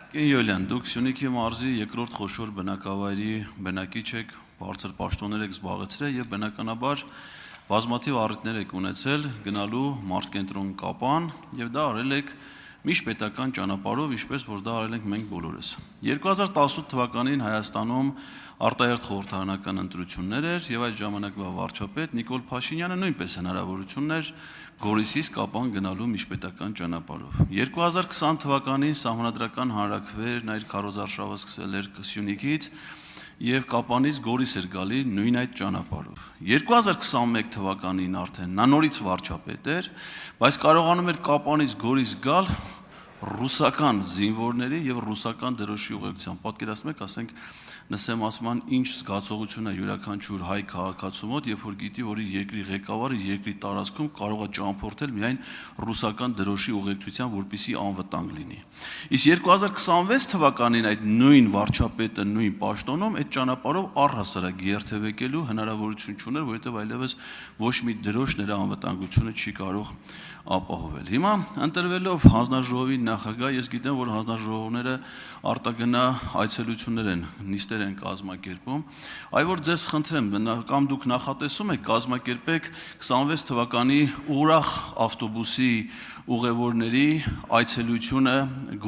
Յոլյան, դուք Սյունիքի մարզի երկրորդ խոշոր բնակավայրի բնակիչ եք, բարձր պաշտոններ եք զբաղեցրել եւ բնականաբար բազմաթիվ առիթներ եք ունեցել գնալու մարզկենտրոն Կապան եւ դա արել եք միջպետական ճանապարհով, ինչպես որ դա արել ենք մենք բոլորս։ 2018 թվականին Հայաստանում արտահերթ խորհրդարանական ընտրություններ էր եւ այդ ժամանակվա վարչապետ Նիկոլ Փաշինյանը նույնպես հնարավորություն ուներ Գորիսից Կապան գնալու միջպետական ճանապարհով։ 2020 թվականին սահմանադրական հանրաքվերն այդ քարոզարշավը սկսել էր Սյունիքից եւ Կապանից Գորիս էր գալի նույն այդ ճանապարհով։ 2021 թվականին արդեն նա նորից վարչապետ էր, բայց կարողանում էր Կապանից Գորիս գալ ռուսական զինվորների եւ ռուսական դրոշի ուղեկցությամբ։ Պատկերացնում եք, ասենք նսեմ ասման ինչ զգացողություն է յուրաքանչյուր հայ քաղաքացու մոտ, երբ որ գիտի, որ իր երկրի ղեկավարը երկրի տարածքում կարող է ճամփորդել միայն ռուսական դրոշի ուղեկցությամբ, որպեսզի անվտանգ լինի։ Իսկ 2026 թվականին այդ նույն վարչապետը նույն պաշտոնում այդ ճանապարհով առհասարակ երթևեկելու հնարավորություն չուներ, որովհետև այլևս ոչ մի դրոշ նրա անվտանգությունը չի կարող ապահովել։ Հիմա ընտրվելով հանձնաժողովի նախագահ, ես գիտեմ, որ հանձնաժողովները արտագնա այցելություններ են, նիստեր են կազմակերպում, այ որ ձեզ խնդրեմ, կամ դուք նախատեսում եք կազմակերպեք 26 թվականի ուրախ ավտոբուսի ուղևորների այցելությունը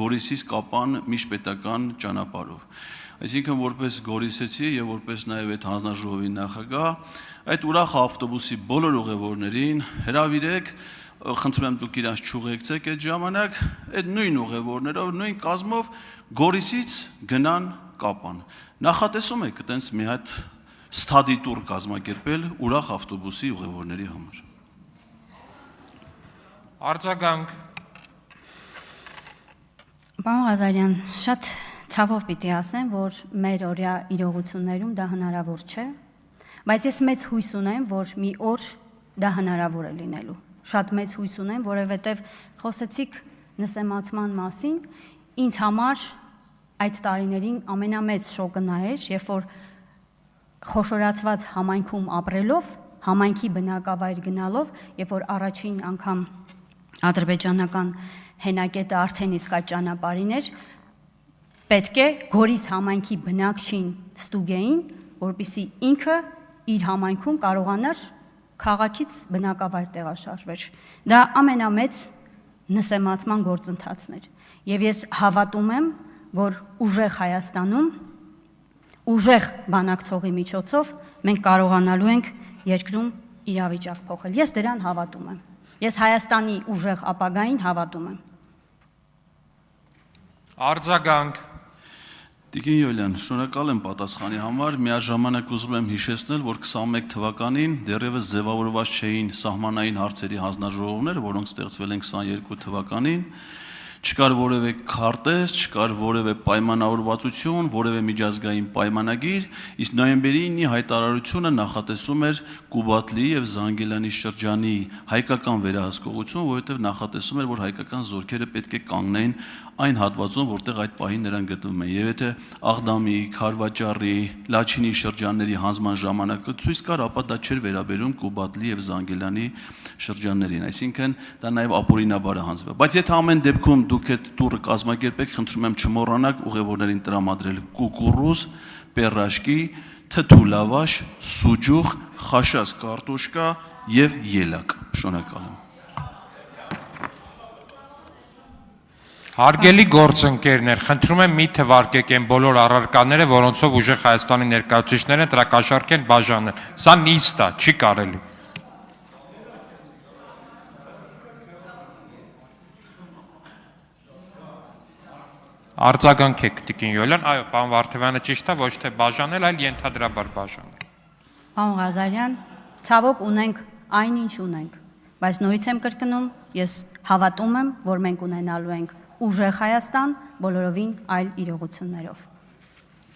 Գորիսից Կապան միջպետական ճանապարհով։ Այսինքն որպես գորիսեցի եւ որպես նաեւ այդ հանձնաժողովի նախագահ, այդ ուրախ ավտոբուսի բոլոր ուղևորներին հրավիրեք, խնդրում եմ դուք իրանց չուղեկցեք այդ ժամանակ, այդ նույն ուղևորներով, նույն կազմով Գորիսից գնան Կապան։ Նախատեսում եք այտենց մի հատ ստադի տուր կազմակերպել ուրախ ավտոբուսի ուղևորների համար։ Արձագանք։ Պարոն Ղազարյան, շատ ցավով պիտի ասեմ, որ մեր օրյա իրողություններում դա հնարավոր չէ, բայց ես մեծ հույս ունեմ, որ մի օր դա հնարավոր է լինելու։ Շատ մեծ հույս ունեմ, որովհետև խոսեցիք նսեմացման մասին, ինձ համար այդ տարիներին ամենամեծ շոկը նա էր, երբ որ խոշորացված համայնքում ապրելով, համայնքի բնակավայր գնալով, երբ որ առաջին անգամ ադրբեջանական հենակետը արդեն իսկ այդ ճանապարհին էր, պետք է Գորիս համայնքի բնակչին ստուգեին, որպեսզի ինքը իր համայնքում կարողանար քաղաքից բնակավայր տեղաշարժվեր։ Դա ամենամեծ նսեմացման գործընթացն էր։ Եվ ես հավատում եմ, որ ուժեղ Հայաստանում, ուժեղ բանակցողի միջոցով մենք կարողանալու ենք երկրում իրավիճակ փոխել։ Ես դրան հավատում եմ։ Ես Հայաստանի ուժեղ ապագային հավատում եմ։ Արձագանք։ Տիկին Յոլյան, շնորհակալ եմ պատասխանի համար, միաժամանակ ուզում եմ հիշեցնել, որ 21 թվականին դեռևս ձևավորված չէին սահմանային հարցերի հանձնաժողովները, որոնք ստեղծվել են 22 թվականին, չկար որևէ քարտեզ, չկար որևէ պայմանավորվածություն, որևէ միջազգային պայմանագիր, իսկ նոյեմբերի 9-ի հայտարարությունը նախատեսում էր Կուբատլի եւ Զանգիլանի շրջանի հայկական վերահսկողություն, որովհետեւ նախատեսում էր, որ հայկական զորքերը պետք է կանգնեն այն հատվածում, որտեղ այդ պահին նրանք գտնվում են։ Եվ եթե Աղդամի, Քարվաճառի, Լաչինի շրջանների հանձնման ժամանակը ցույց կար, ապա դա չէր վերաբերում Կուբատլի եւ Զանգիլանի շրջաններին, այսինքն դա նաեւ ապօրինաբար է հանձնվել։ Բայց եթե ամեն դեպքում դուք այդ տուրը կազմակերպեք, խնդրում եմ չմոռանաք ուղևորներին տրամադրել կուկուռուզ, պերաշկի, թթու լավաշ, սուջուխ, խաշած կարտոշկա եւ ելակ։ Շնորհակալ եմ։ Հարգելի գործընկերներ, խնդրում եմ մի թվարկեք այն բոլոր առարկաները, որոնցով ուժեղ Հայաստանի ներկայացուցիչները տրակաշարք են բաժանել։ Սա նիստ է, չի կարելի։ Արձագանքեք, Տիկին Յոլյան, այո, պարոն Վարդևյանը ճիշտ է, ոչ թե բաժանել, այլ ենթադրաբար բաժանել։ Պարոն Ղազարյան, ցավոք ունենք այնինչ ունենք, բայց նորից եմ կրկնում, ես հավատում եմ, որ մենք ունենալու ենք ուժեղ Հայաստան բոլորովին այլ իրողություններով։